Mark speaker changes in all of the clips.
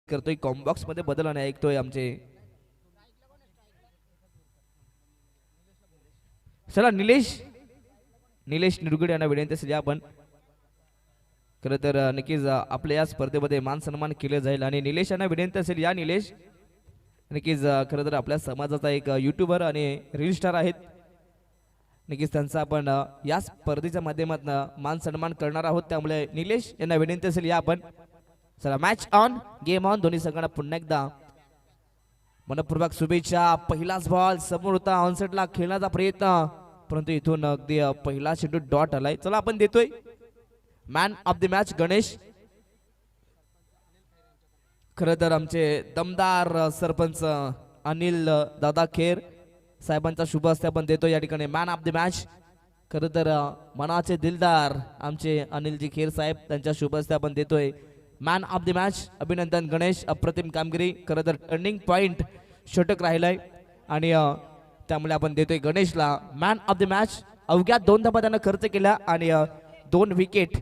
Speaker 1: करतोय कॉम्बॉक्स मध्ये बदल आणि ऐकतोय आमचे. चला निलेश निलेश निरगुडे यांना विनंती असेल आपण. खरं तर नक्कीच आपल्या या स्पर्धेमध्ये मान सन्मान केलं जाईल आणि निलेश यांना विनंती असेल या निलेश. नक्कीच खरं तर आपल्या समाजाचा एक युट्यूबर आणि रील स्टार आहेत. नक्कीच त्यांचा आपण या स्पर्धेच्या माध्यमातून मान सन्मान करणार आहोत. त्यामुळे निलेश यांना विनंती असेल या आपण. चला मॅच ऑन गेम ऑन. दोन्ही संघांना पुन्हा एकदा मनपूर्वक शुभेच्छा. पहिलाच बॉल समोर होता ऑनसेटला खेळण्याचा प्रयत्न परंतु इथून अगदी पहिला चेंडू डॉट आलाय. चला आपण देतोय man of the match Ganesh. खरं तर आमचे दमदार सरपंच अनिल दादा खेर साहेबांचा शुभ हस्ते आपण देतो या ठिकाणी मॅन ऑफ द मॅच. खरं तर मनाचे दिलदार आमचे अनिलजी खेर साहेब त्यांच्या शुभ हस्ते आपण देतोय मॅन ऑफ द मॅच. अभिनंदन गणेश, अप्रतिम कामगिरी. खरं तर टर्निंग पॉइंट षटक राहिलाय आणि त्यामुळे आपण देतोय गणेशला मॅन ऑफ द मॅच. अवघ्या 2 धावा त्यानं खर्च केल्या आणि 2 विकेट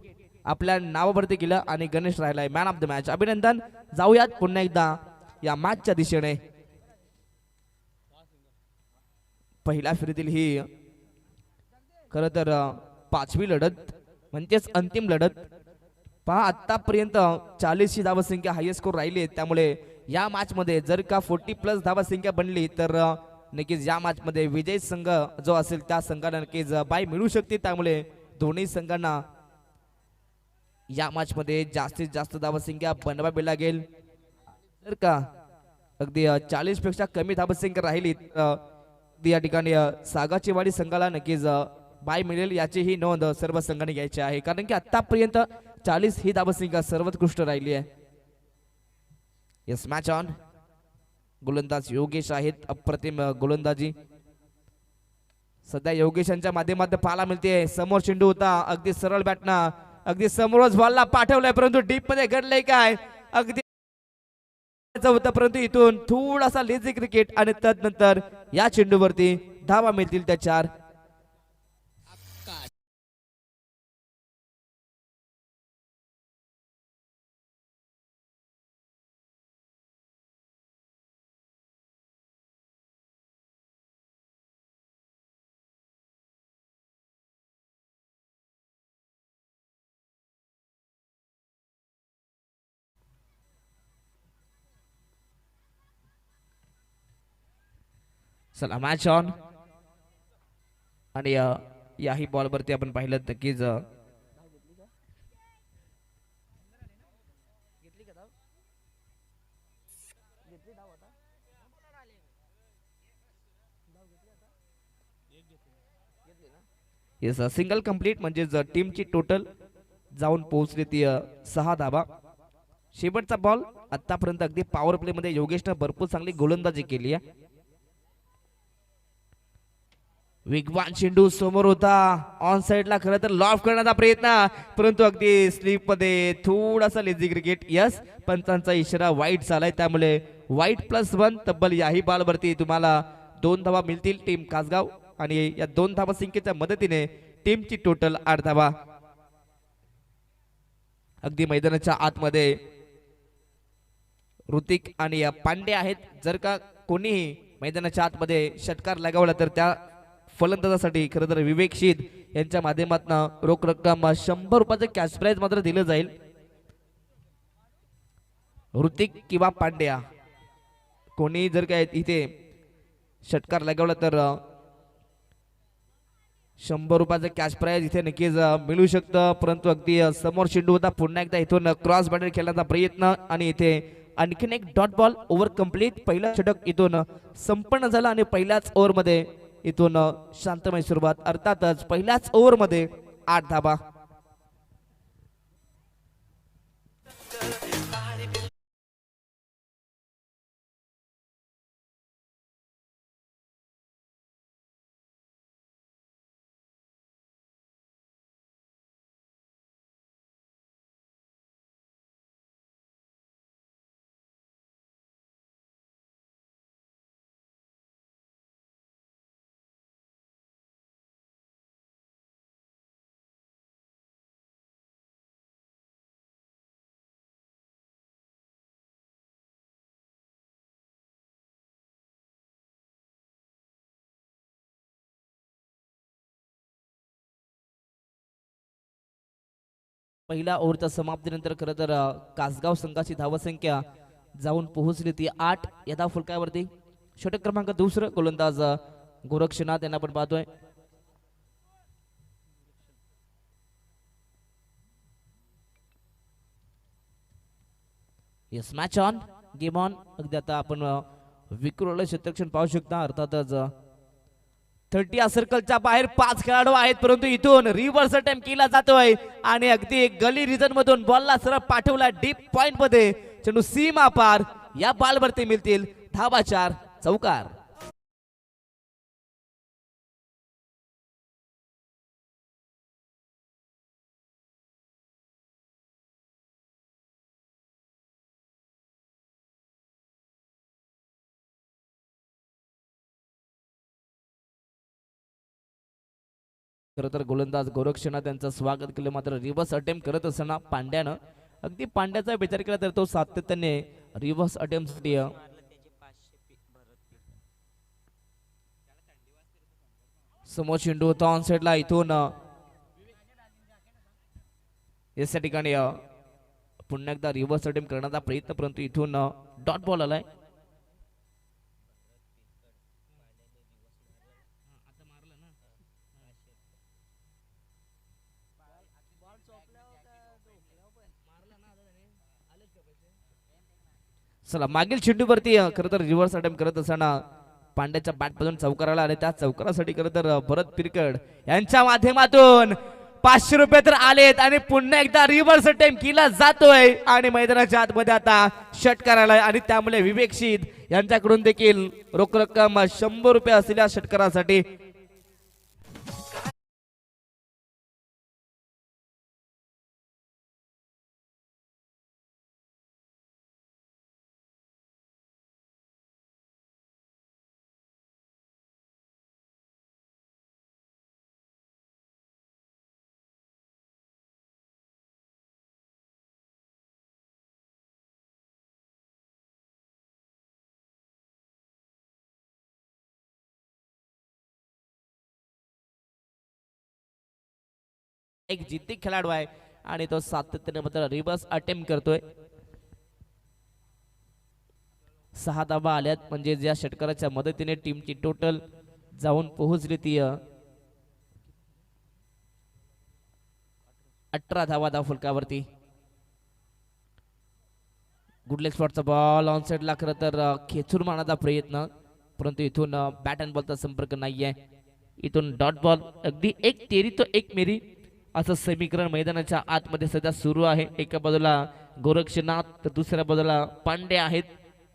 Speaker 1: आपल्या नावावरती केलं आणि गणेश राहिलाय मॅन ऑफ द मॅच. अभिनंदन. जाऊयात पुन्हा एकदा या मॅचच्या दिशेने. पहिल्या फेरीतील ही खरं तर 5वी लढत म्हणजेच अंतिम लढत. पहा आतापर्यंत 40 ही धावसंख्या हायेस्ट स्कोर राहिली. त्यामुळे या मॅच मध्ये जर का 40+ धावसंख्या बनली तर नक्कीच या मॅच मध्ये विजय संघ जो असेल त्या संघाला नक्कीच बाय मिळू शकते. त्यामुळे दोन्ही संघांना या मॅच मध्ये जास्तीत जास्त धावसंख्या बनवावी लागेल. जर का अगदी 40 पेक्षा कमी धावसंख्या राहिली या ठिकाणी सागाचीवाडी संघाला नक्कीच बाय मिळेल याची ही नोंद सर्व संघांनी घ्यायची आहे. कारण की आतापर्यंत 40 ही धावसंख्या सर्वोत्कृष्ट राहिली आहे. Yes match on. गोलंदाज योगेश आहेत. अप्रतिम गोलंदाजी सध्या योगेशांच्या माध्यमातून पाहायला मिळते. समोर चेंडू होता अगदी सरळ बॅटना अगदी समोरच बॉलला पाठवलाय परंतु डीप मध्ये घडलंय काय अगदी होतं परंतु इथून थोडासा लेझी क्रिकेट आणि तदनंतर या चेंडूवरती धावा मिळतील त्या 4. चला मॅच ऑन आणि याही बॉलवरती आपण पाहिलं नक्कीच येस सिंगल कंप्लीट म्हणजे टीमची टोटल जाऊन पोहोचली ती 6 धावा. शेवटचा बॉल आतापर्यंत अगदी पॉवर प्ले मध्ये योगेशनं भरपूर चांगली गोलंदाजी केली आहे. वेगवान चेंडू समोर होता ऑन साइडला खरं तर लॉफ करण्याचा प्रयत्न परंतु अगदी स्लीप मध्ये थोडासा लेझी क्रिकेट. यस पंचांचा इशारा वाईट झालाय त्यामुळे वाईट +1 तब्बल याही बॉलवरती तुम्हाला 2 धावा मिळतील टीम कासगाव आणि या 2 धावा संख्येच्या मदतीने टीमची टोटल 8 धावा. अगदी मैदानाच्या आतमध्ये ऋतिक आणि पांडे आहेत. जर का कोणीही मैदानाच्या आतमध्ये षटकार लगावला तर त्या फलंदाजासाठी खरं तर विवेक शीद यांच्या माध्यमातून रोख रक्कम 100 रुपयाचं कॅश प्राइज मात्र दिलं जाईल. ऋतिक किंवा पांड्या कोणी जर काय इथे षटकार लगावला तर 100 रुपयाचं कॅश प्राइज इथे नक्कीच मिळू शकतं. परंतु अगदी समोर चेंडू होता पुन्हा एकदा इथून क्रॉस बॅटर खेळण्याचा प्रयत्न आणि इथे आणखीन एक डॉट बॉल ओव्हर कंप्लीट. पहिला षटक इथून संपन्न झाला आणि पहिल्याच ओव्हरमध्ये इथून शांतमय सुरुवात. अर्थातच पहिल्याच ओव्हरमध्ये 8 धावा. पहिल्या ओव्हरच्या समाप्तीनंतर खरं तर कासगाव संघाची धावसंख्या जाऊन पोहोचली ती 8 या धाव फलकावरती. षटक क्रमांक दुसरं गोलंदाज गोरक्षनाथ यांना आपण पाहतोय. Yes match on game on. अगदी आता आपण विक्रोल क्षेत्ररक्षण पाहू शकता. अर्थातच 30 या सर्कलच्या बाहेर 5 खेळाडू आहेत परंतु इथून रिव्हर्स अटेम्प्ट केला जातोय आणि अगदी गली रिजन मधून बॉलला सरळ पाठवला डीप पॉइंट मध्ये. चेंडू सीमा पार. या बॉलवरती मिळतील धावा 4 चौकार. खरं तर गोलंदाज गोरक्षनाथ त्यांचं स्वागत केलं मात्र रिव्हर्स अटेम्प्ट करत असताना पांड्यानं अगदी पांड्याचा विचार केला तर तो सातत्याने रिव्हर्स अटेम्प्टसाठी समोर चेंडू होता ऑन साइडला. इथून या ठिकाणी पुन्हा एकदा रिव्हर्स अटेम्प्ट करण्याचा प्रयत्न परंतु इथून डॉट बॉल आलाय. चला मागील चेंडूवरती खरं तर रिव्हर्स अटेम्प्ट करत असताना पांड्याच्या बॅटमधून चौकाराला आणि त्या चौकारासाठी खरं तर भरत पिरकड यांच्या माध्यमातून 500 रुपये तर आलेत आणि पुन्हा एकदा रिव्हर्स अटेम्प्ट केला जातोय आणि मैदानाच्या आतमध्ये आता षटकाराला आणि त्यामुळे विवेकशीत यांच्याकडून देखील रोख रक्कम 100 रुपये असलेल्या षटकारासाठी एक जिद्दी खेळाडू आहे आणि तो सातत्याने मात्र रिव्हर्स अटेम्प्ट करतोय. 6 धावा आल्यात म्हणजे ज्या षटकाराच्या मदतीने टीमची टोटल जाऊन पोहोचली ती 18 धावा धाव फलकावरती. गुडलेग स्पॉटचा बॉल ऑन साइडला खरं तर खेचून मारण्याचा प्रयत्न परंतु इथून बॅट अँड बॉलचा संपर्क नाहीये. इथून डॉट बॉल. अगदी एक तेरी तो एक मेरी असं समीकरण मैदानाच्या आतमध्ये सध्या सुरू आहे. एका बाजूला गोरक्षनाथ तर दुसऱ्या बाजूला पांडे आहेत.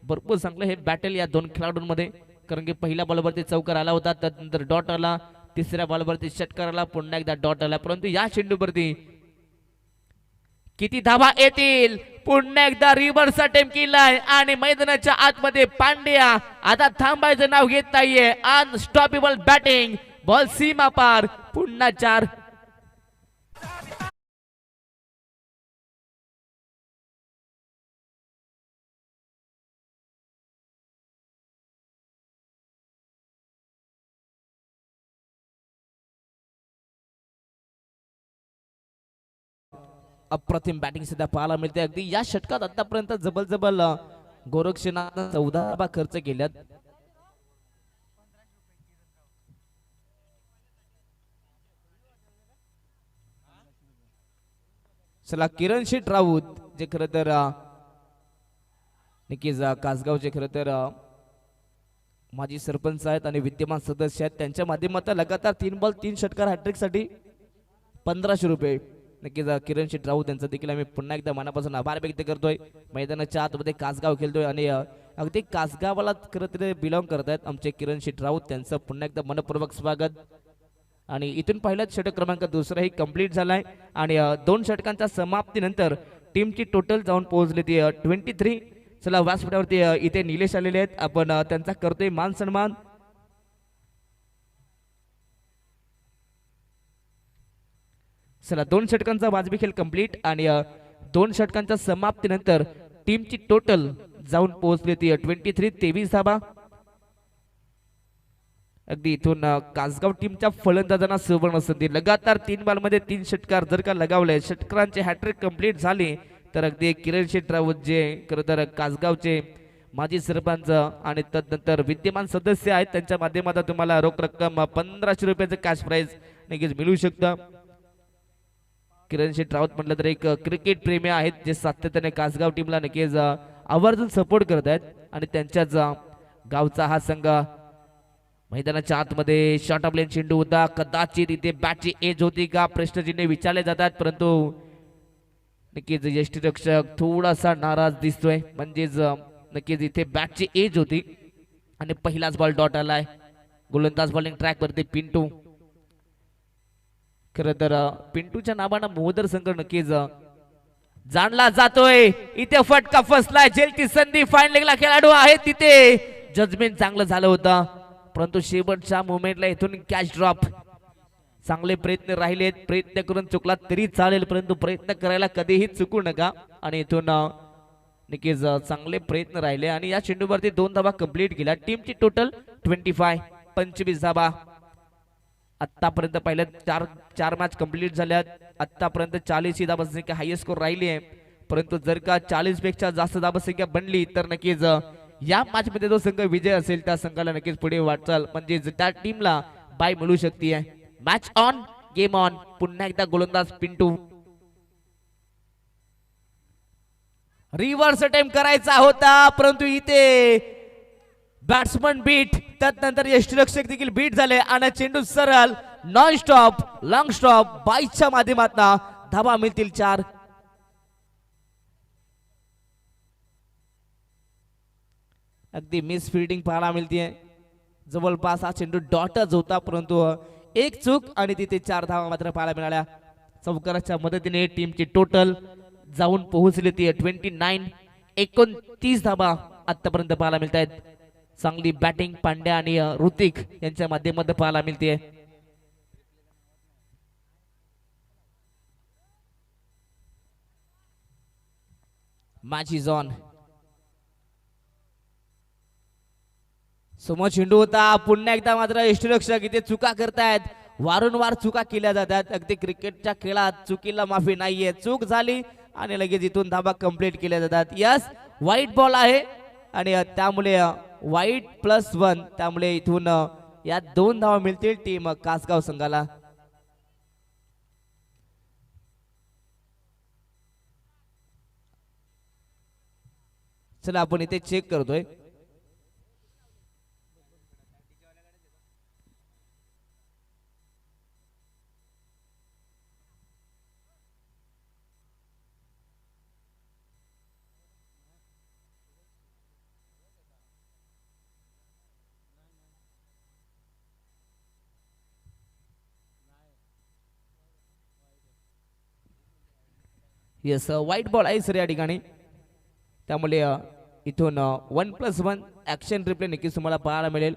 Speaker 1: भरपूर चांगलं हे बॅटल या दोन खेळाडूंमध्ये कारण की पहिल्या बॉलवरती चौकार आला होता त्यानंतर डॉट आला. तिसऱ्या बॉलवरती षटकार आला. पुन्हा एकदा डॉट आला परंतु या चेंडूवरती किती धावा येतील. पुन्हा एकदा रिव्हर्स अटेम्प्ट केलाय आणि मैदानाच्या आतमध्ये पांड्या आता थांबायचं नाव घेत नाहीये. Unstoppable batting. बॉल सीमा पार. पुन्हा 4. अप्रतिम बॅटिंग सुद्धा पाहायला मिळते. अगदी या षटकात आतापर्यंत जबल गोरक्षनाथ 14 धावा खर्च केल्यात. चला किरण शेठ राऊत जे खरं तर नक्कीच कासगावचे खरं तर माजी सरपंच आहेत आणि विद्यमान सदस्य आहेत त्यांच्या माध्यमातून लगातार 3 बॉल 3 षटकार हॅट्रिक साठी 1500 रुपये. नक्कीच किरण शेठ राऊत यांचा देखील आम्ही पुन्हा एकदा मनापासून आभार व्यक्त करतोय. मैदानाच्या आतमध्ये कासगाव खेळतोय आणि अगदी कासगावाला खरं तर बिलॉंग करत आहेत आमचे किरण शेठ राऊत. त्यांचं पुन्हा एकदा मनपूर्वक स्वागत. आणि इथून पहिलाच षटक क्रमांक दुसराही कंप्लीट झालाय आणि 2 षटकांच्या समाप्तीनंतर टीमची टोटल जाऊन पोहोचली ती 23. चला व्यासपीठावरती इथे निलेश आलेले आहेत. आपण त्यांचा करतोय मान सन्मान. चला 2 षटकांचा वाजवी खेळ कंप्लीट आणि 2 षटकांच्या समाप्तीनंतर टीमची टोटल जाऊन पोहोचली ती 23. 23 धावा. अगदी इथून कासगाव टीमच्या फलंदाजांना सुवर्ण संधी. लगातार 3 बॉलमध्ये 3 षटकार जर का लगावले, षटकारांचे हॅट्रिक कंप्लीट झाली तर अगदी किरण शेठ राऊत जे खरं तर कासगावचे माजी सरपंच आणि तदनंतर विद्यमान सदस्य आहेत त्यांच्या माध्यमातून तुम्हाला रोख रक्कम 1500 रुपयाचं कॅश प्राइज नक्कीच मिळू शकतं. किरण शेठ राऊत म्हटलं तर एक क्रिकेट प्रेमी आहेत जे सातत्याने कासगाव टीमला नक्कीच आवर्जून सपोर्ट करत आहेत आणि त्यांच्याच गावचा हा संघ मैदानाच्या आतमध्ये शॉर्ट ऑफ लेन चेंडू होता. कदाचित इथे बॅटची एज होती का प्रश्नचिन्ह विचारले जातात, परंतु नक्कीच यष्टीरक्षक थोडासा नाराज दिसतोय. म्हणजेच नक्कीच इथे बॅटची एज होती आणि पहिलाच बॉल डॉट आलाय. गोलंदाज बॉलिंग ट्रॅक वरती पिंटू. खरं तर पिंटूच्या नावानं मोहदर संघ नक्कीच जाणला जातोय. इथे फटका फसलाय, जेलची संधी फाईन लेगला खेळाडू आहे तिथे. जजमेंट चांगलं झालं होतं परंतु शेवटच्या मोमेंटला इथून कॅच ड्रॉप. चांगले प्रयत्न राहिलेत, प्रयत्न करून चुकला तरी चालेल परंतु प्रयत्न करायला कधीही चुकू नका. आणि इथून नक्कीच चांगले प्रयत्न राहिले आणि या चेंडूवरती 2 धावा कंप्लीट केल्या. टीमची टोटल 25 धावा. आतापर्यंत पहिल्या चार मॅच कंप्लीट झाल्यात. आतापर्यंत 40 ही धावा संख्या हायेस्ट स्कोर राहिली आहे, परंतु जर का 40 पेक्षा जास्त धावा संख्या बनली तर नक्कीच या मॅच मध्ये जो संघ विजय असेल त्या संघाला नक्कीच पुढे वाटचाल म्हणजे त्या टीमला बाय मिळू शकते. Match on game on. पुन्हा एकदा गोलंदाज पिंटू. रिव्हर्स अटेम्प्ट करायचा होता परंतु इथे बॅट्समन बीट, त्यानंतर यष्टीरक्षक देखील बीट झाले आणि चेंडू सरळ नॉन स्टॉप लॉंग स्टॉप बाईच्या माध्यमातून धावा मिळतील 4. अगदी मिस फिल्डिंग पाहायला मिळते. जवळपास हा चेंडू डॉटच होता परंतु एक चूक आणि तिथे 4 धावा मात्र पाहायला मिळाल्या. चौकाराच्या मदतीने टीमची टोटल जाऊन पोहोचली ती 29 धावा आतापर्यंत पाहायला मिळत आहेत. चांगली बॅटिंग पांड्या आणि ऋतिक यांच्या माध्यमातून पाहायला मिळते. Match is on. समोर चेंडू होता. पुन्हा एकदा मात्र यष्टीरक्षक इथे चुका करतायत. वारंवार चुका केल्या जातात. अगदी क्रिकेटच्या खेळात चुकीला माफी नाहीये. चूक झाली आणि लगेच इथून धाबा कंप्लीट केल्या जातात. यस, वाईट बॉल आहे आणि त्यामुळे वाईट +1 त्यामुळे इथून या 2 धावा मिळतील टीम कासगाव संघाला. चला आपण इथे चेक करतोय. येस, वाईट बॉल आहे सर या ठिकाणी. त्यामुळे इथून 1+1 ऍक्शन रिप्ले नक्कीच तुम्हाला पाहायला मिळेल.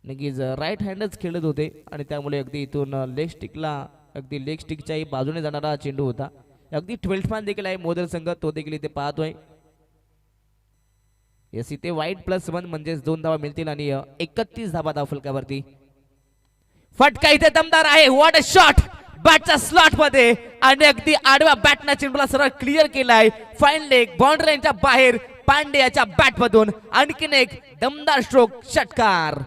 Speaker 1: नक्कीच राईट हँडच खेळत होते आणि त्यामुळे अगदी इथून लेग स्टिकच्याही बाजूने जाणारा चेंडू होता. अगदी 12th मॅन देखील आहे मोदर संघ, तो देखील इथे पाहतोय. येस, इथे वाईट +1 म्हणजेच 2 धावा मिळतील आणि 31 धावा धावफलकावरती. फटका इथे दमदार आहे. व्हॉट अ शॉट बॅटच्या स्लॉट मध्ये आणि अगदी आडव्या बॅटने चेंडूला सरळ क्लिअर केलाय. फाईन लेग बाउंड्री लाईनच्या बाहेर पांड्याच्या बॅट मधून आणखीन एक दमदार स्ट्रोक षटकार.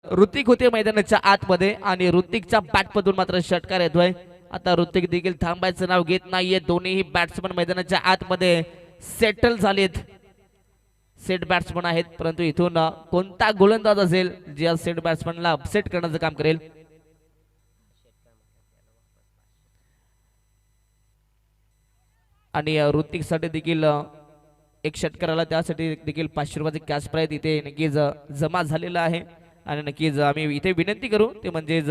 Speaker 1: ऋतिक होते मैदानाच्या आतमध्ये आणि ऋतिकच्या बॅट मधून मात्र षटकार येतोय. आता ऋतिक देखील थांबायचं नाव घेत नाहीये. दोन्ही बॅट्समन मैदानाच्या आतमध्ये सेटल झालेत. सेट बॅट्समन आहेत परंतु इथून कोणता गोलंदाज असेल जे सेट बॅट्समनला अपसेट करण्याचं काम करेल. आणि ऋतिक साठी देखील एक षटकाराला त्यासाठी देखील 500 रुपयाचे कॅश प्राइज इथे नक्कीच जमा झालेला आहे. आणि नक्कीच आम्ही इथे विनंती करू ते म्हणजेच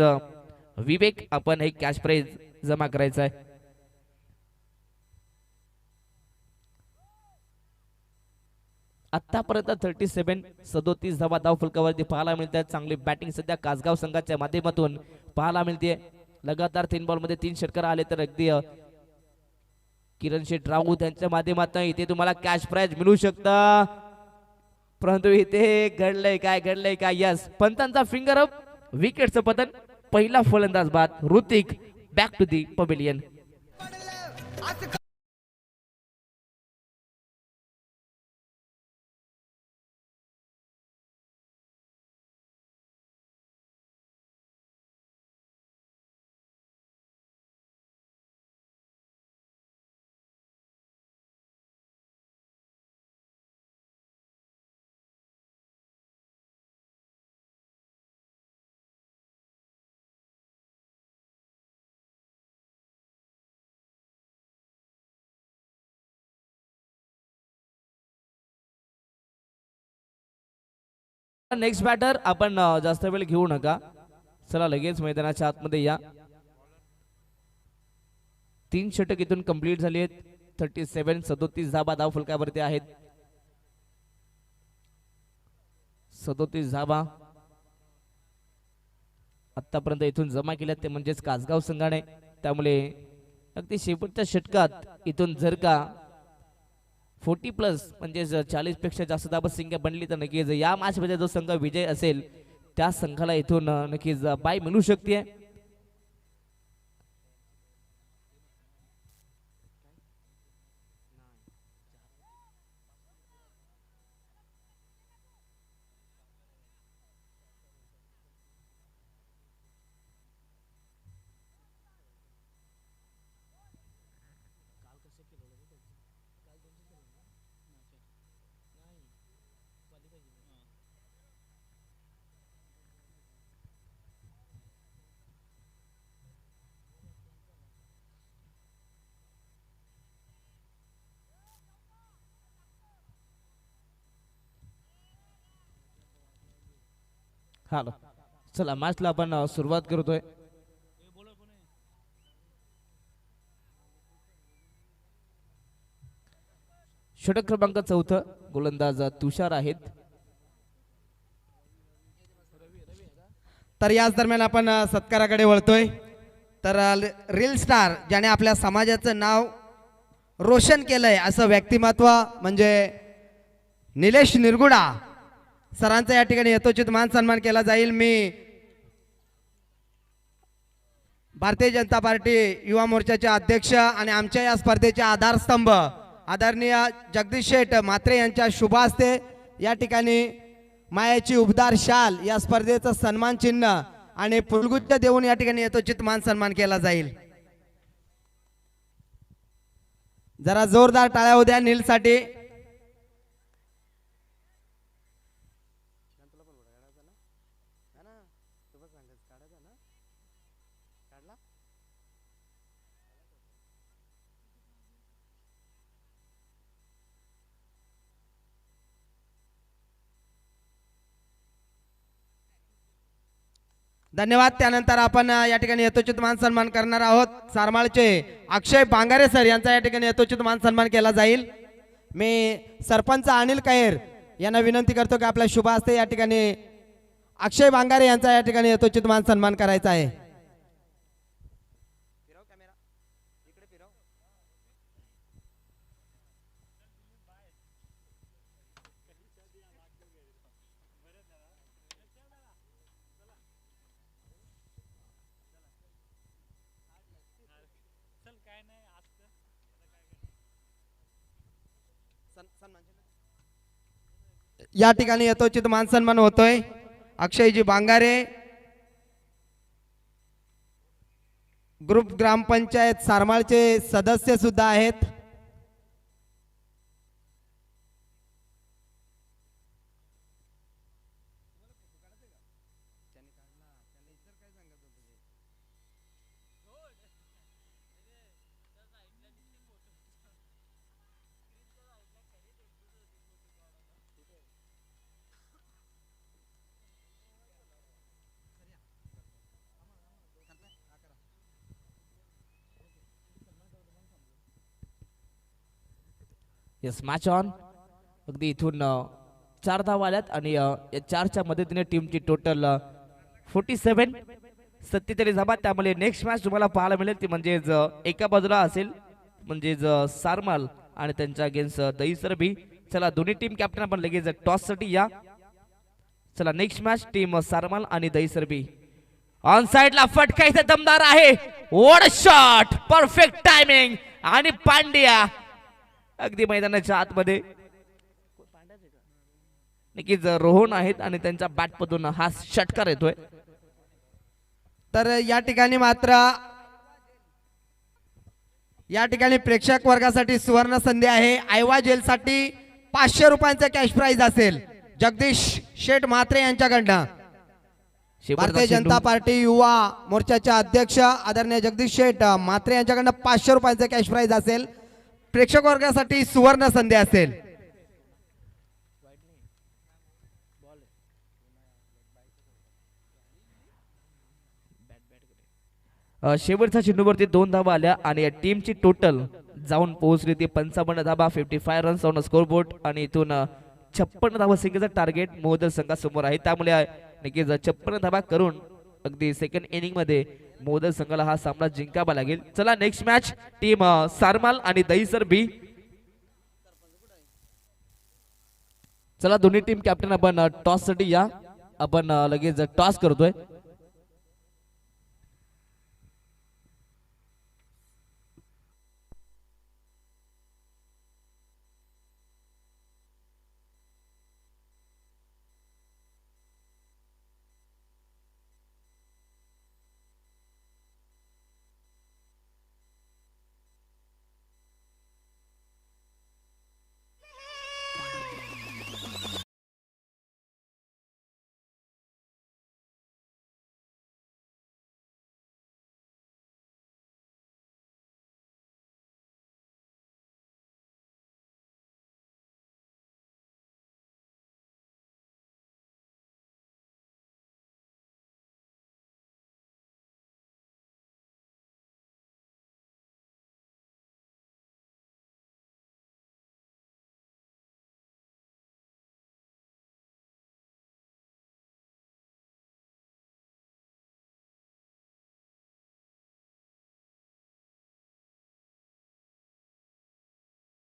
Speaker 1: विवेक आपण हे कॅश प्राइज जमा करायचा आहे. आतापर्यंत 37 धावा धाव फलकावरती पाहायला मिळतात. चांगली बॅटिंग सध्या कासगाव संघाच्या माध्यमातून पाहायला मिळते. लगातार 3 बॉल मध्ये 3 षटकार आले तर अगदी किरण शेठ राऊत यांच्या माध्यमातून इथे तुम्हाला कॅश प्राइज मिळू शकतं. परंतु इथे घडलंय काय यस पंतांचा फिंगर अप विकेटचं पतन. पहिला फलंदाज बाद Hrithik back to the pavilion. Next batter आपण जास्त वेळ घेऊ नका. चला लगेच मैदानाच्या आतमध्ये या. 3 षटक इथून कंप्लीट झाली आहेत. 37 धावा धाव फलकावरती आहेत. 37 धावा आतापर्यंत इथून जमा केल्यात ते म्हणजेच कासगाव संघाने. त्यामुळे अगदी शेवटच्या षटकात इथून जर का 40+ म्हणजे 40 पेक्षा जास्त धावा संख्या बनली तर नक्कीच या मॅच मध्ये जो संघ विजय असेल त्या संघाला इथून नक्कीच बाय मिळू शकते. हालो चला मॅचला आपण सुरुवात करतोय. षटक क्रमांक 4 गोलंदाज तुषार आहेत.
Speaker 2: तर याच दरम्यान आपण सत्काराकडे वळतोय. तर रील स्टार ज्याने आपल्या समाजाचं नाव रोशन केलंय असं व्यक्तिमत्व म्हणजे निलेश निरगुडा सरांचा या ठिकाणी यथोचित मान सन्मान केला जाईल. मी भारतीय जनता पार्टी युवा मोर्चाचे अध्यक्ष आणि आमच्या या स्पर्धेचे आधारस्तंभ आदरणीय जगदीश शेठ म्हात्रे यांच्या शुभ हस्ते या ठिकाणी मायाची उबदार शाल या स्पर्धेचं सन्मान चिन्ह आणि फुलगुच्छ देऊन या ठिकाणी यथोचित मान सन्मान केला जाईल. जरा जोरदार टाळ्या होऊ द्या नील साठी. धन्यवाद. त्यानंतर आपण या ठिकाणी यथोचित मान सन्मान करणार आहोत. सारमाळचे अक्षय बांगारे सर यांचा या ठिकाणी यथोचित मान सन्मान केला जाईल. मी सरपंच अनिल कहेर यांना विनंती करतो की आपल्या शुभ हस्ते या ठिकाणी अक्षय बांगारे यांचा या ठिकाणी यथोचित मान सन्मान करायचा आहे. या ठिकाणी यथोचित मान सन्मान होतोय. अक्षयजी बांगारे ग्रुप ग्रामपंचायत सारमाळचे सदस्य सुद्धा आहेत.
Speaker 1: Yes match on. अगदी इथून 4 धावा आल्यात आणि या 4च्या मदतीने टीमची टोटल 47 47 धावा. त्यामुळे नेक्स्ट मॅच तुम्हाला पाहायला मिळेल ती म्हणजेच एका बाजूला असेल म्हणजेच सारमाल आणि त्यांच्या अगेन्स्ट दहीसरबी. चला दोन्ही टीम कॅप्टन आपण लगेच टॉस साठी या. चला नेक्स्ट मॅच टीम सारमाल आणि दहीसरबी. ऑन साइडला फटका इथे दमदार आहे. वॉट शॉट, परफेक्ट टायमिंग आणि पांड्या अगदी मैदानाच्या आतमध्ये. नक्कीच रोहन आहेत आणि त्यांच्या बॅट मधून हा षटकार येतोय.
Speaker 2: तर या ठिकाणी प्रेक्षक वर्गासाठी सुवर्ण संधी आहे. आयवा जेल साठी 500 रुपयांचा कॅश प्राइज असेल जगदीश शेठ म्हात्रे यांच्याकडनं. भारतीय जनता पार्टी युवा मोर्चाचे अध्यक्ष आदरणीय जगदीश शेठ म्हात्रे यांच्याकडनं 500 रुपयांचा कॅश प्राइज असेल. प्रेक्षक वर्गासाठी सुवर्ण संधी असेल.
Speaker 1: शेवटच्या चेंडूवरती 2 धावा आल्या आणि या टीमची टोटल जाऊन पोहोचली ती 55 धावा, 55 रन्स ऑन स्कोरबोर्ड. आणि इथून 56 धावा संख्येचं टार्गेट मोहदर संघासमोर आहे. त्यामुळे नक्कीच 56 धावा करून अगदी सेकंड इनिंग मध्ये मोहदर संघाला हा सामना जिंकावा लागेल. चला नेक्स्ट मॅच टीम सारमाल आणि दहीसर बी. चला दोन्ही टीम कॅप्टन आपण टॉस साठी या. आपण लगेच टॉस करतोय.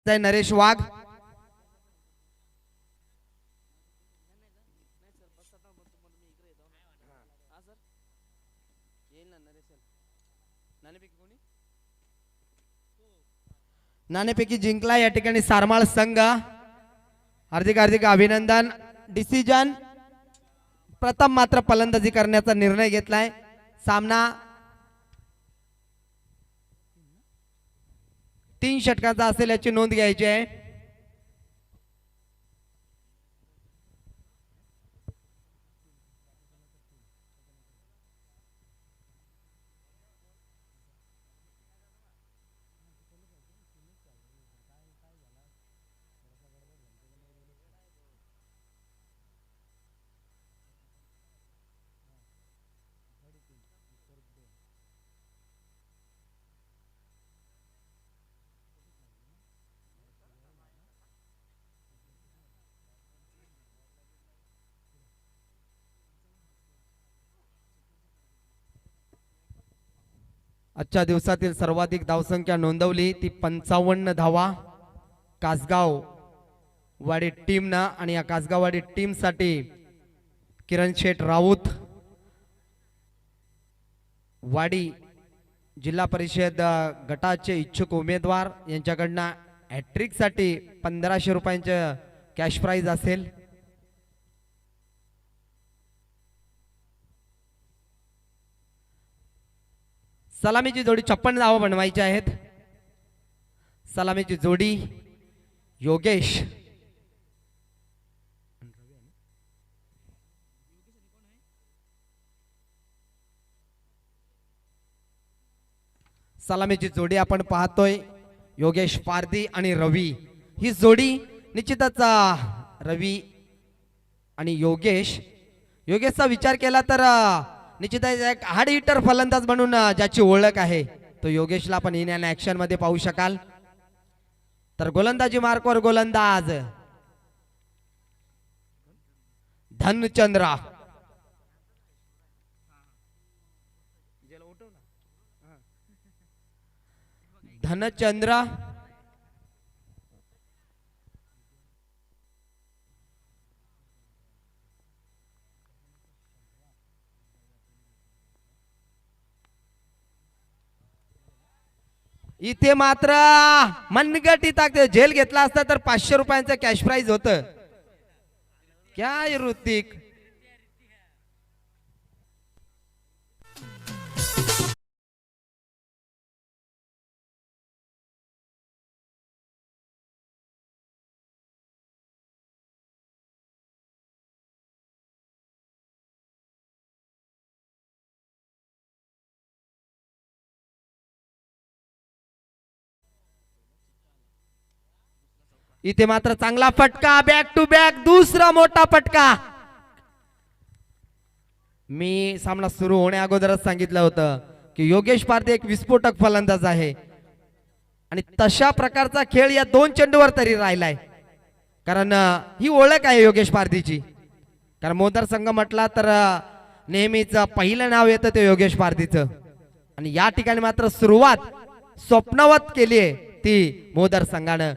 Speaker 2: नरेश वाघ. नाणेफेकी जिंकला या ठिकाणी सारमाळ संघ. हार्दिक हार्दिक अभिनंदन. डिसिजन प्रथम मात्र फलंदाजी करण्याचा निर्णय घेतलाय. सामना 3 षटकांचा असेल याची नोंद घ्यायची आहे. आजच्या दिवसातील सर्वाधिक धावसंख्या नोंदवली ती 55 धावा कासगाव वाडी टीमनं. आणि या कासगाववाडी टीम साठी किरण शेठ राऊत वाडी जिल्हा परिषद गटाचे इच्छुक उमेदवार यांच्याकडनं हॅट्रिक साठी 1500 रुपयांचं कॅश प्राइज असेल. सलामीची जोडी 56 धावा बनवायची आहेत. सलामीची जोडी योगेश सलामीची जोडी आपण पाहतोय. योगेश पारधी आणि रवी ही जोडी निश्चितच रवी आणि योगेशचा विचार केला तर निश्चितच एक हार्ड हिटर फलंदाज म्हणून ज्याची ओळख आहे तो योगेशला आपण इन ऍक्शन मध्ये पाहू शकाल. तर गोलंदाजी मार्कवर गोलंदाज धनचंद्रा. धनचंद्रा इथे मात्र मनगटी टाकते. झेल घेतला असता तर 500 रुपयांचं कॅश प्राइज होतं. काय ऋतिक. इथे मात्र चांगला फटका. बॅक टू बॅक दुसरा मोठा फटका. मी सामना सुरू होण्या अगोदरच सांगितलं होतं की योगेश पारधी एक विस्फोटक फलंदाज आहे आणि तशा प्रकारचा खेळ या 2 चेंडूवर तरी राहिलाय. कारण ही ओळख आहे योगेश पारधीची. कारण मोदार संघ म्हटला तर नेहमीच पहिलं नाव येतं ते योगेश पारधीचं. आणि या ठिकाणी मात्र सुरुवात स्वप्नवत केली आहे ती मोदार संघानं.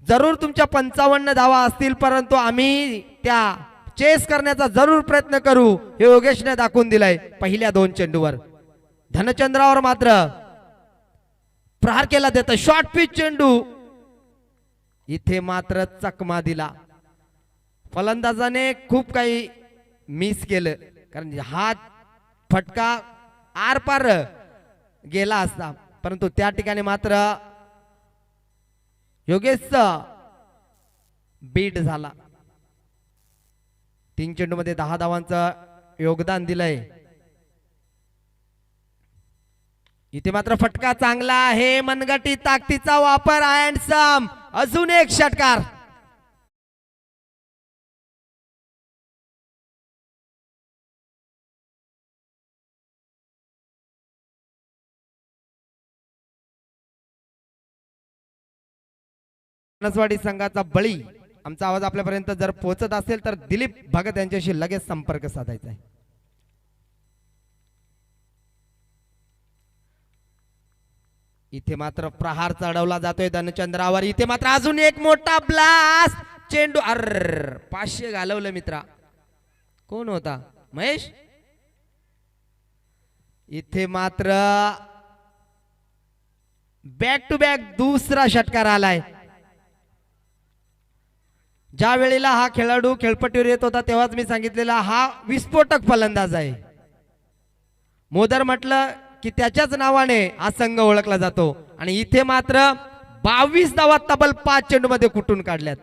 Speaker 2: जरूर तुमच्या 55 धावा असतील परंतु आम्ही त्या चेस करण्याचा जरूर प्रयत्न करू हे योगेशने दाखवून दिलाय पहिल्या 2 चेंडूवर. धनचंद्रावर मात्र प्रहार केला देत. शॉर्ट पिच चेंडू. इथे मात्र चकमा दिला. फलंदाजाने खूप काही मिस केलं कारण हा फटका आरपार गेला असता परंतु त्या ठिकाणी मात्र योगेशचा बीट झाला. 3 चेंडूमध्ये 10 धावांचं योगदान दिलंय. इथे मात्र फटका चांगला आहे. मनगटी ताकदीचा वापर. अँड सम अजून एक षटकार. नसवाडी संघाचा बळी. आमचा आवाज आपल्यापर्यंत जर पोहोचत असेल तर दिलीप भगत यांच्याशी लगेच संपर्क साधायचा आहे. इथे मात्र प्रहार चढवला जातोय धनचंद्रावर. इथे मात्र अजून एक मोठा ब्लास्ट. चेंडू 500 घालवलं मित्रा. कोण होता? महेश. इथे मात्र बॅक टू बॅक दुसरा षटकार आलाय. ज्या वेळेला हा खेळाडू खेळपट्टीवर येत होता तेव्हाच मी सांगितलेला हा विस्फोटक फलंदाज आहे. मोदर म्हटलं की त्याच्याच नावाने हा संघ ओळखला जातो. आणि इथे मात्र 22 धावा तब्बल 5 चेंडू मध्ये कुठून काढल्यात.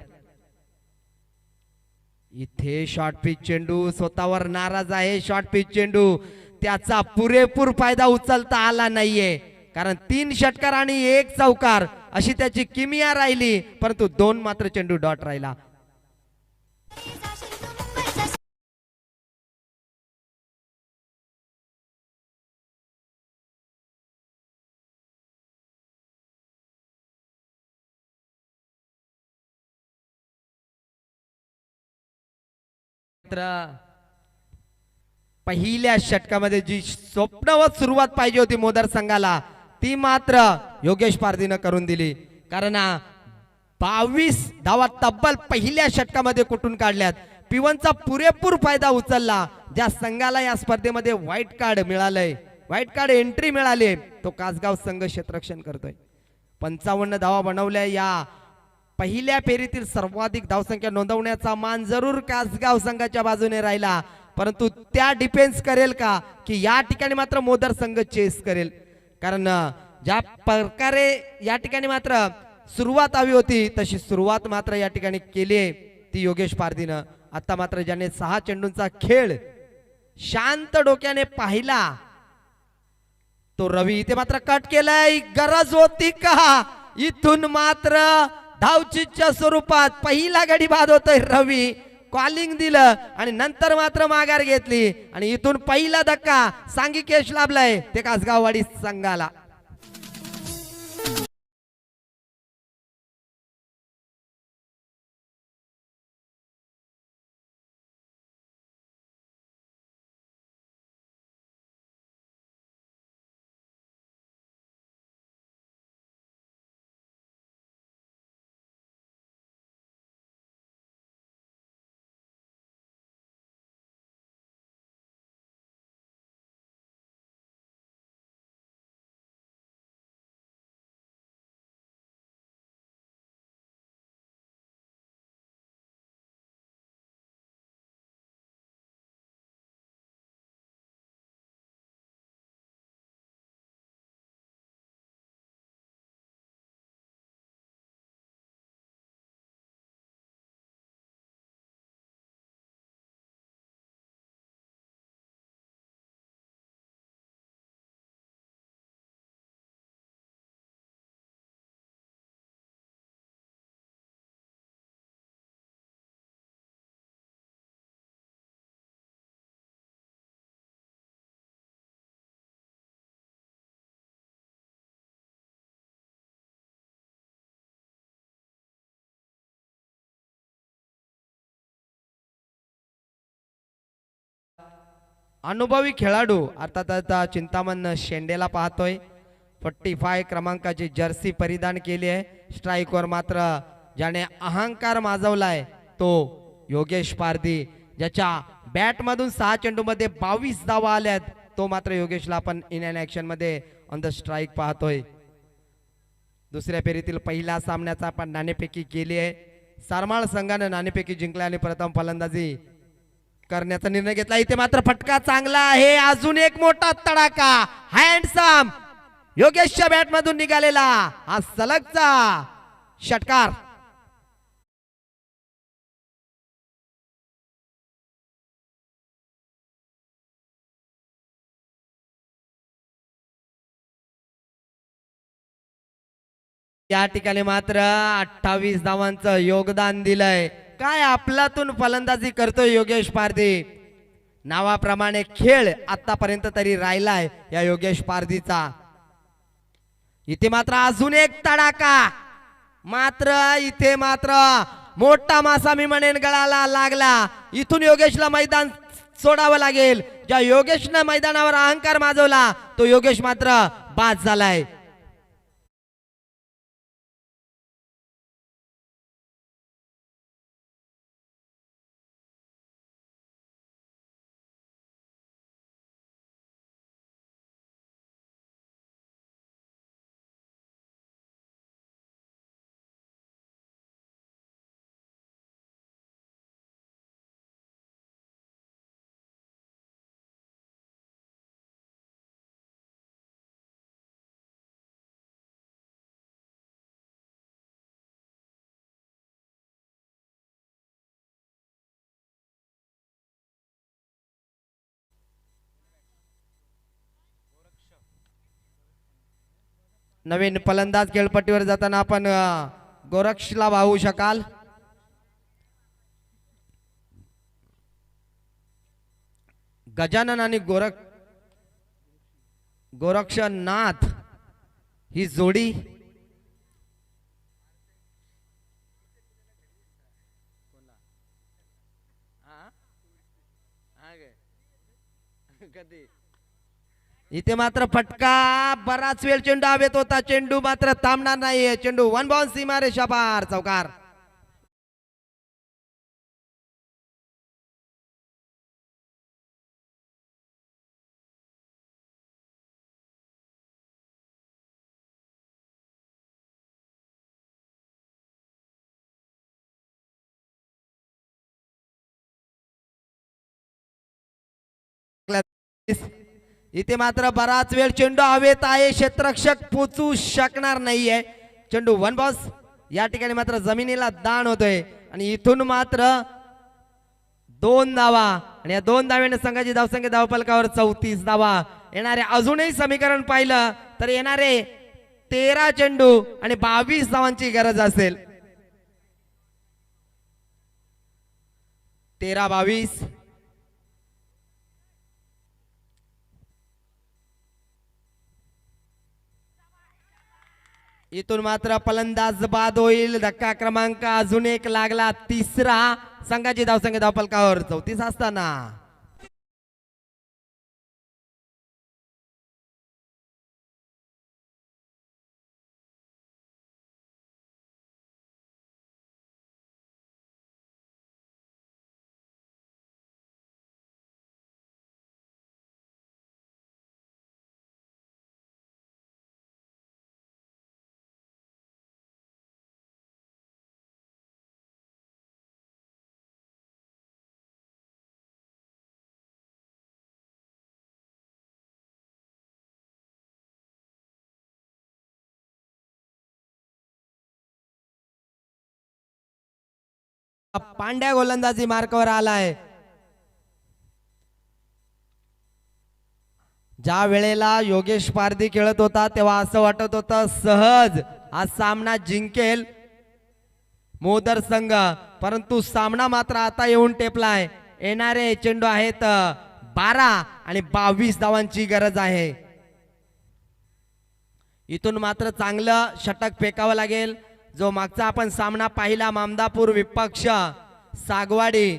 Speaker 2: इथे शॉर्ट पिच चेंडू. स्वतःवर नाराज आहे. शॉर्ट पिच चेंडू त्याचा पुरेपूर फायदा उचलता आला नाहीये कारण 3 षटकार आणि 1 चौकार अशी त्याची किमिया राहिली परंतु 2 मात्र चेंडू डॉट राहिला. पहिल्या षटकामध्ये जी स्वप्नवत सुरुवात पाहिजे होती मोदर संघाला ती मात्र योगेश पारधीनं करून दिली. कारण 22 धावा तब्बल पहिल्या षटकामध्ये कुठून काढल्यात. P1चा पुरेपूर फायदा उचलला. ज्या संघाला या स्पर्धेमध्ये व्हाईट कार्ड मिळालंय, व्हाईट कार्ड एंट्री मिळाली, तो कासगाव संघ क्षेत्ररक्षण करतोय. 55 धावा बनवल्या. या पहिल्या फेरीतील सर्वाधिक धावसंख्या नोंदवण्याचा मान जरूर कासगाव संघाच्या बाजूने राहिला परंतु त्या डिफेन्स करेल का की या ठिकाणी मात्र मोदर संघ चेस करेल. कारण ज्या प्रकारे या ठिकाणी मात्र सुरुवात हवी होती तशी सुरुवात मात्र या ठिकाणी केली ती योगेश पारधीनं. आता मात्र ज्याने 6 चेंडूंचा खेळ शांत डोक्याने पाहिला तो रवी. इथे मात्र कट केलाय. गरज होती का? इथून मात्र धावचीच्या स्वरूपात पहिला गडी बाद होतोय. रवी कॉलिंग दिलं आणि नंतर मात्र माघार घेतली आणि इथून पहिला धक्का सांघिक यश लाभलाय ते कासगाववाडी संघाला. अनुभवी खेळाडू अर्थात आता चिंतामण शेंडेला पाहतोय. 45 क्रमांकाची जर्सी परिधान केली आहे. स्ट्राईकवर मात्र ज्याने अहंकार माजवलाय तो योगेश पारधी, ज्याच्या बॅट मधून 6 चेंडूमध्ये 22 धावा आल्यात. तो मात्र योगेशला आपण इन अँड ऍक्शन मध्ये ऑन द स्ट्राईक पाहतोय. दुसऱ्या फेरीतील पहिल्या सामन्याचा आपण नाणेफेकी केली आहे. सारमाळ संघाने नाणेफेकी जिंकली आणि प्रथम फलंदाजी करण्याचा निर्णय घेतला. इथे मात्र फटका चांगला आहे. अजून एक मोठा तडाखा हँडसम योगेशच्या बॅट मधून निघालेला हा सलगचा षटकार. या ठिकाणी मात्र 28 धावांचं योगदान दिलंय. काय आपलातून फलंदाजी करतोय योगेश पारधी. नावाप्रमाणे खेळ आतापर्यंत तरी राहिलाय या योगेश पारधीचा. इथे मात्र अजून एक तडाखा. मात्र इथे मात्र मोठा मासा मी म्हणेन गळाला लागला. इथून योगेशला मैदान सोडावं लागेल. ज्या योगेशनं मैदानावर अहंकार माजवला तो योगेश मात्र बाद झालाय. नवीन फलंदाज खेळपट्टीवर जाताना आपण गोरक्षला पाहू शकाल. गजानन आणि गोरक्षनाथ ही जोडी इथे मात्र फटका. बराच वेळ चेंडू हवेत होता. चेंडू मात्र थांबणार नाहीये. चेंडू 1 बॉल सीमारेषा पार. चौकार. इथे मात्र बराच वेळ चेंडू हवेत आहे. क्षेत्ररक्षक पोचू शकणार नाहीये. चेंडू 1 बॉस. या ठिकाणी मात्र जमिनीला दान होतोय आणि इथून मात्र 2 धावा आणि या 2 धाव्याने संघाची धावसंख्या धावफलकावर 34 धावा. येणारे अजूनही समीकरण पाहिलं तर येणारे 13 चेंडू आणि 22 धावांची गरज असेल. 13-22. इथून मात्र फलंदाज बाद होईल. धक्का क्रमांक अजून एक लागला. 3रा. संघाची धावसंख्या धावफलकावर 34 असताना पांड्या गोलंदाजी मार्कावर आलाय. ज्या वेळेला योगेश पारधी खेळत होता तेव्हा असं वाटत होतं सहज हा सामना जिंकेल मोदर संघ, परंतु सामना मात्र आता येऊन टेपलाय. येणारे चेंडू आहेत 12 आणि 22 धावांची गरज आहे. इथून मात्र चांगलं षटक फेकावं लागेल. जो मागचा आपण सामना पाहिला मामदापूर विपक्ष सागवाडी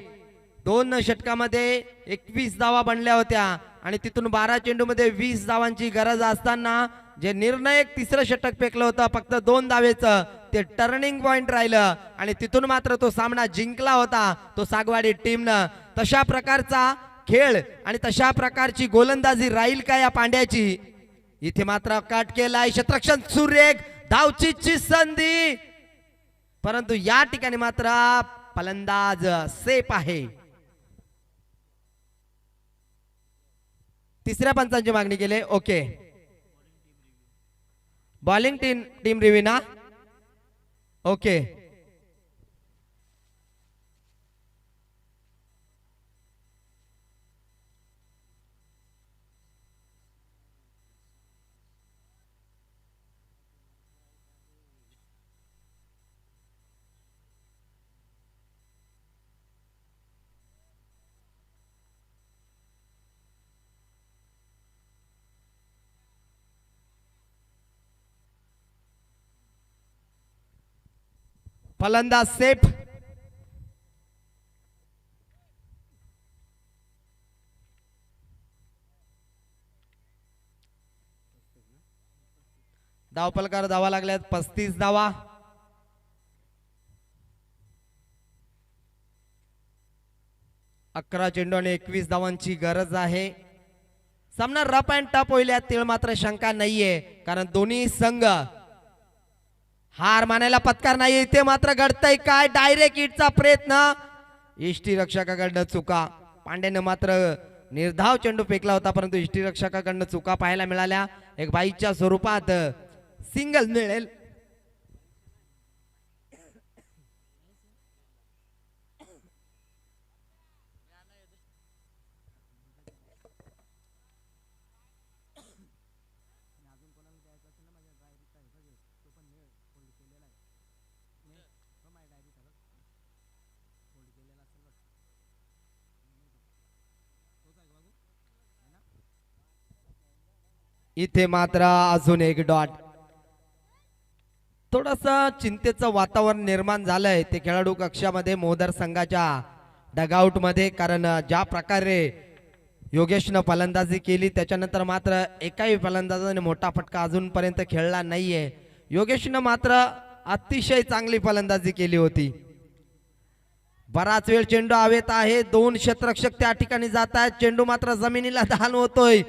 Speaker 2: 2 षटकामध्ये 21 धावा बनल्या होत्या आणि तिथून 12 चेंडूमध्ये 20 धावांची गरज असताना जे निर्णायक तिसरं षटक फेकलं होतं फक्त 2 धावेचं ते टर्निंग पॉइंट राहिलं आणि तिथून मात्र तो सामना जिंकला होता तो सागवाडी टीमनं. तशा प्रकारचा खेळ आणि तशा प्रकारची गोलंदाजी राहील का या पांड्याची. इथे मात्र कट केलाय क्षेत्ररक्षण सुरेख धावचीची संधी परंतु या ठिकाणी मात्र फलंदाज सेफ आहे. तिसऱ्या पंचांची मागणी केली. ओके बॉलिंग टीम रिव्ह्यू ना. ओके फलंदाज सेफ. धावपलकार धावा लागल्यात 35 धावा. अकरा चेंडू आणि 21 धावांची गरज आहे. सामना रफ अँड टफ होईल यात तीळ मात्र शंका नाहीये कारण दोन्ही संघ हार मानायला पत्कार नाही. इथे मात्र घडतंय काय डायरेक्ट हिटचा प्रयत्न यष्टीरक्षकाकडनं चुका. पांड्यानं मात्र निर्धाव चेंडू फेकला होता परंतु यष्टीरक्षकाकडनं चुका पाहायला मिळाल्या. एक बाईच्या स्वरूपात सिंगल मिळेल. इथे मात्र अजून एक डॉट. थोडस चिंतेचं वातावरण निर्माण झालंय ते खेळाडू कक्षामध्ये मोदर संघाच्या डगआउट मध्ये कारण ज्या प्रकारे योगेशनं फलंदाजी केली त्याच्यानंतर मात्र एकाही फलंदाजाने मोठा फटका अजूनपर्यंत खेळला नाहीये. योगेशनं मात्र अतिशय चांगली फलंदाजी केली होती. बराच वेळ चेंडू हवेत आहे. 2 क्षेत्ररक्षक त्या ठिकाणी जात आहेत. चेंडू मात्र जमिनीला दान होतोय.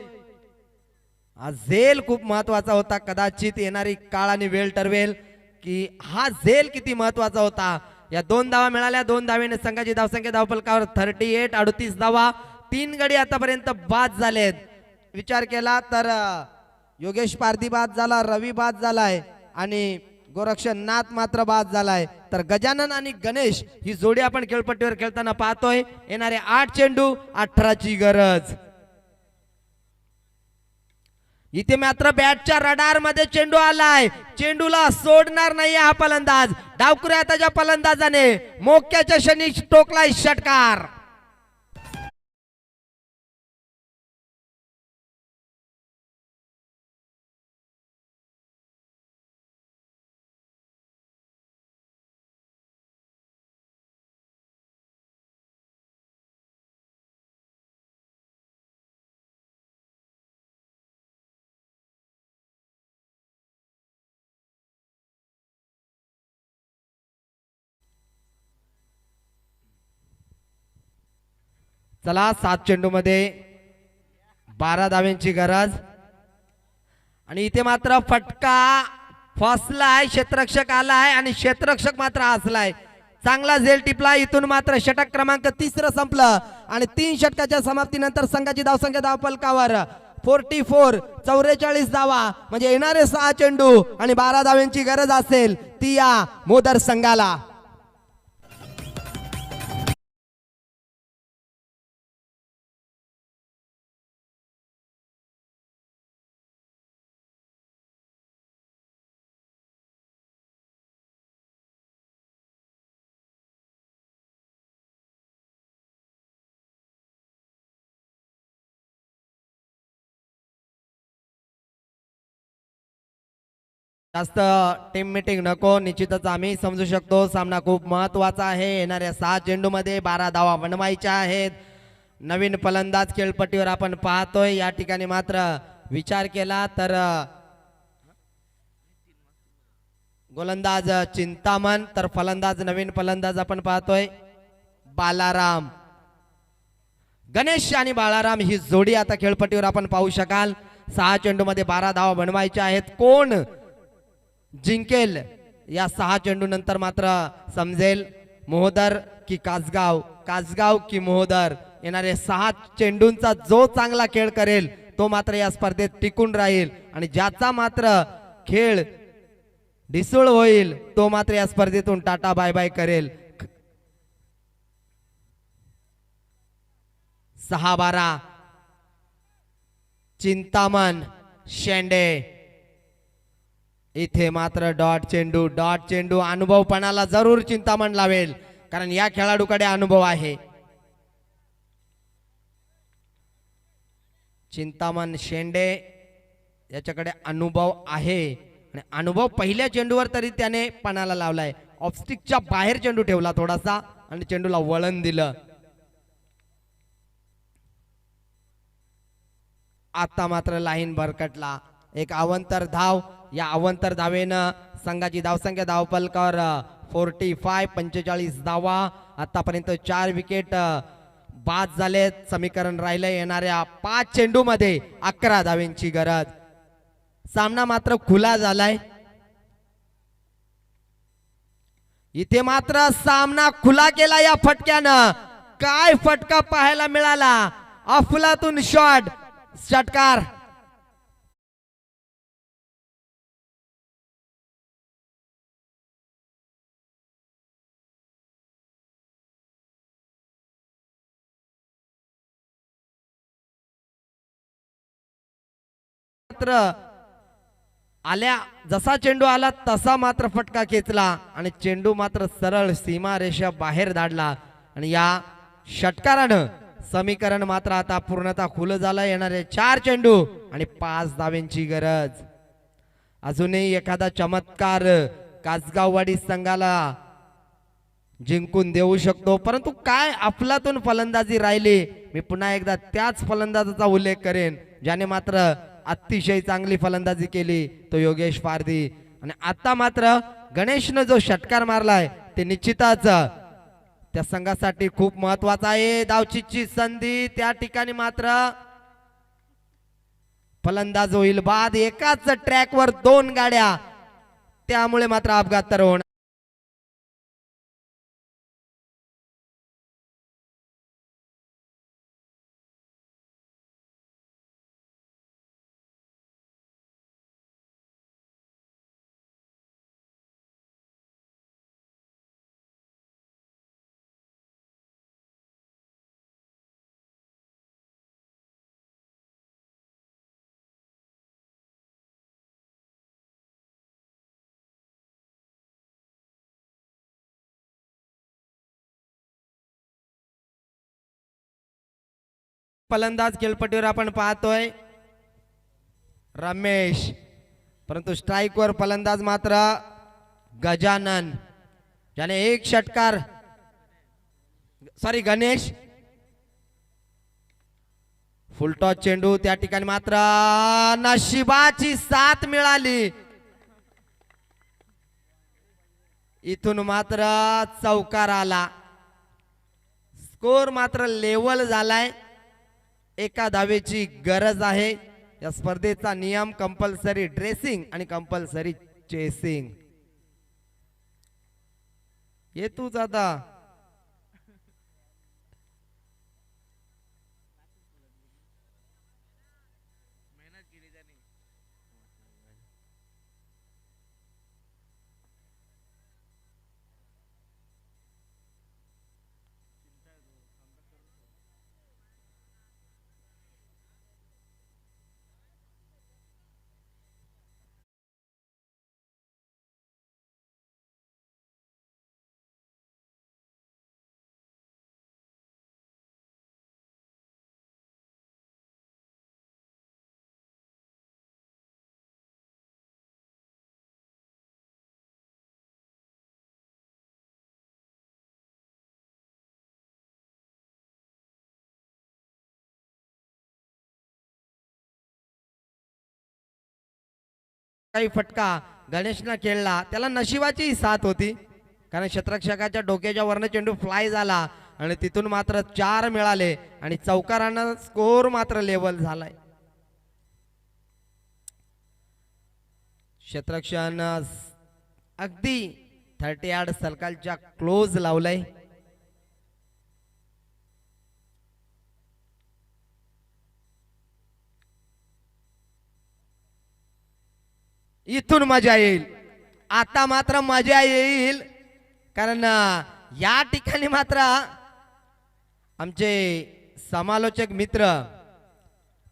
Speaker 2: हा झेल खूप महत्वाचा होता. कदाचित येणारी काळ आणि वेळ ठरवेल की हा झेल किती महत्वाचा होता. या 2 धावा मिळाल्या. 2 धावेने संघाची धावसंख्या धावफलकावर 38 38 धावा. 3 गडी आतापर्यंत बाद झालेत. विचार केला तर योगेश पारधी बाद झाला, रवी बाद झालाय आणि गोरक्षण नाथ मात्र बाद झालाय. तर गजानन आणि गणेश ही जोडी आपण खेळपट्टीवर खेळताना पाहतोय. येणारे 8 चेंडू 18ची गरज. इथे मात्र बॅटच्या रडार मध्ये चेंडू आलाय. चेंडूला सोडणार नाही हा फलंदाज. डावकुऱ्या त्याच्या फलंदाजाने मोक्याच्या क्षणी टोकलाय षटकार. चला 7 चेंडू मध्ये 12 धाव्यांची गरज आणि इथे मात्र फटका फसलाय. क्षेत्ररक्षक आलाय आणि क्षेत्ररक्षक मात्र हसलाय. चांगला झेल टिपला. इथून मात्र षटक क्रमांक 3 संपलं आणि 3 षटकाच्या समाप्तीनंतर संघाची धावसंख्या धावफलकावर 44 44 धावा म्हणजे येणारे 6 चेंडू आणि 12 धाव्यांची गरज असेल ती या मोदर संघाला. जास्त टीम मीटिंग नको. निश्चितच आम्ही समजू शकतो सामना खूप महत्वाचा आहे. येणाऱ्या 6 चेंडू मध्ये 12 धावा बनवायच्या आहेत. नवीन फलंदाज खेळपट्टीवर आपण पाहतोय. या ठिकाणी मात्र विचार केला तर गोलंदाज चिंतामण, तर फलंदाज नवीन फलंदाज आपण पाहतोय बालाराम. गणेश आणि बाळाराम ही जोडी आता खेळपट्टीवर आपण पाहू शकाल. 6 चेंडूमध्ये 12 धावा बनवायच्या आहेत. कोण जिंकेल या 6 चेंडू नंतर मात्र समजेल. मोहोदर की कासगाव, कासगाव की मोहोदर. येणारे 6 चेंडूंचा जो चांगला खेळ करेल तो मात्र या स्पर्धेत टिकून राहील आणि ज्याचा मात्र खेळ ढिसूळ होईल तो मात्र या स्पर्धेतून टाटा बाय बाय करेल. 6-12 चिंतामण शेंडे. इथे मात्र डॉट चेंडू, डॉट चेंडू. अनुभवपणाला जरूर चिंतामण लावेल कारण या खेळाडूकडे अनुभव आहे. चिंतामण शेंडे याच्याकडे अनुभव आहे आणि अनुभव पहिल्या चेंडूवर तरी त्याने पणाला लावलाय. ऑफस्टिकच्या बाहेर चेंडू ठेवला थोडासा आणि चेंडूला वळण दिलं. आता मात्र लाईन भरकटला. एक अवंतर धाव. या अवंतर धावेनं संघाची धावसंख्या धावफलकावर 45 धावा. आतापर्यंत 4 विकेट बाद झालेत. समीकरण राहिले येणाऱ्या 5 चेंडू मध्ये 11 धावेंची गरज. सामना मात्र खुला झालाय. इथे मात्र सामना खुला केला या फटक्यानं. काय फटका पाहायला मिळाला. अफलातून शॉट, षटकार. मात्र आल्या जसा चेंडू आला तसा मात्र फटका खेचला आणि चेंडू मात्र सरळ सीमारेषा बाहेर धाडला आणि या षटकारानं समीकरण मात्र आता पूर्णतः खुलं झालं. येणारे 4 चेंडू आणि 5 धावेंची गरज. अजूनही एखादा चमत्कार कासगाववाडी संघाला जिंकून देऊ शकतो, परंतु काय अफलातून फलंदाजी राहिली. मी पुन्हा एकदा त्याच फलंदाजाचा उल्लेख करेन ज्याने मात्र अतिशय चांगली फलंदाजी केली, तो योगेश पारधी. आणि आता मात्र गणेशनं जो षटकार मारलाय ते निश्चितच त्या संघासाठी खूप महत्वाचा आहे. धावचीची संधी. त्या ठिकाणी मात्र फलंदाज होईल बाद. एकाच ट्रॅकवर 2 गाड्या, त्यामुळे मात्र अपघात तर होणार. फलंदाज खेळपट्टीवर आपण पाहतोय रमेश, परंतु स्ट्राइक वर फलंदाज मात्र गजानन, ज्याने एक षटकार गणेश. फुलटॉस चेंडू. त्या ठिकाणी मात्र नशिबाची साथ मिळाली. इथून मात्र चौकार आला. स्कोर मात्र लेवल झालाय. एका धावेची गरज आहे. या स्पर्धेचा नियम कंपल्सरी ड्रेसिंग आणि कंपल्सरी चेसिंग. ये तूच आता काही फटका गणेशनं खेळला त्याला नशिबाची साथ होती, कारण क्षेत्ररक्षकाच्या डोक्याच्या वरनं चेंडू फ्लाय झाला आणि तिथून मात्र 4 मिळाले आणि चौकारानं स्कोर मात्र लेवल झालाय. क्षेत्ररक्षण अगदी 30 यार्ड सर्कलच्या क्लोज लावलाय. इथून मजा येईल, आता मात्र मजा येईल, कारण या ठिकाणी मात्र आमचे समालोचक मित्र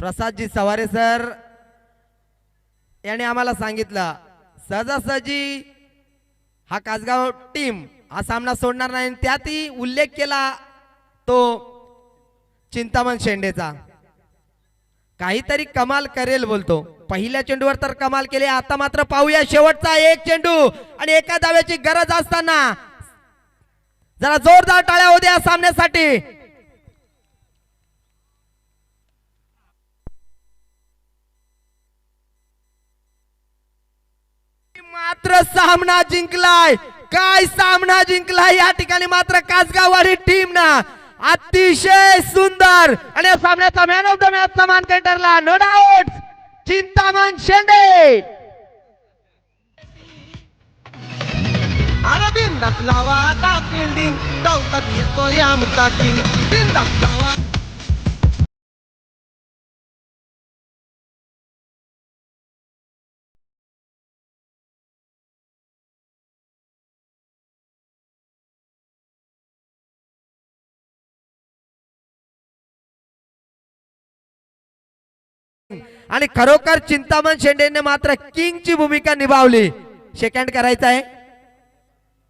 Speaker 2: प्रसादजी सवारे सर याने आम्हाला सांगितलं सहजासहजी हा कासगाव टीम हा सामना सोडणार नाही. त्यातही उल्लेख केला तो चिंतामण शेंडेचा, काहीतरी कमाल करेल बोलतो. पहिल्या चेंडूवर तर कमाल केली, आता मात्र पाहूया शेवटचा एक चेंडू आणि एका धाव्याची गरज असताना जरा जोरदार टाळ्या होऊ द्या सामन्यासाठी. मात्र सामना जिंकलाय, काय सामना जिंकलाय या ठिकाणी मात्र कासगाववाडी टीम ना अतिशय सुंदर. आणि या सामन्याचा मॅन ऑफ द मॅच चा मानकरी ठरला नो डाऊट चिंतामण शेंडे.
Speaker 3: अरे बिंदास लावा आता फिल्डिंग चौकात येतो या मुद्दा किंग बिंदास लावा.
Speaker 2: आणि खरोखर चिंतामण शेंडेने मात्र किंगची भूमिका निभावली. सेकंड करायचा आहे.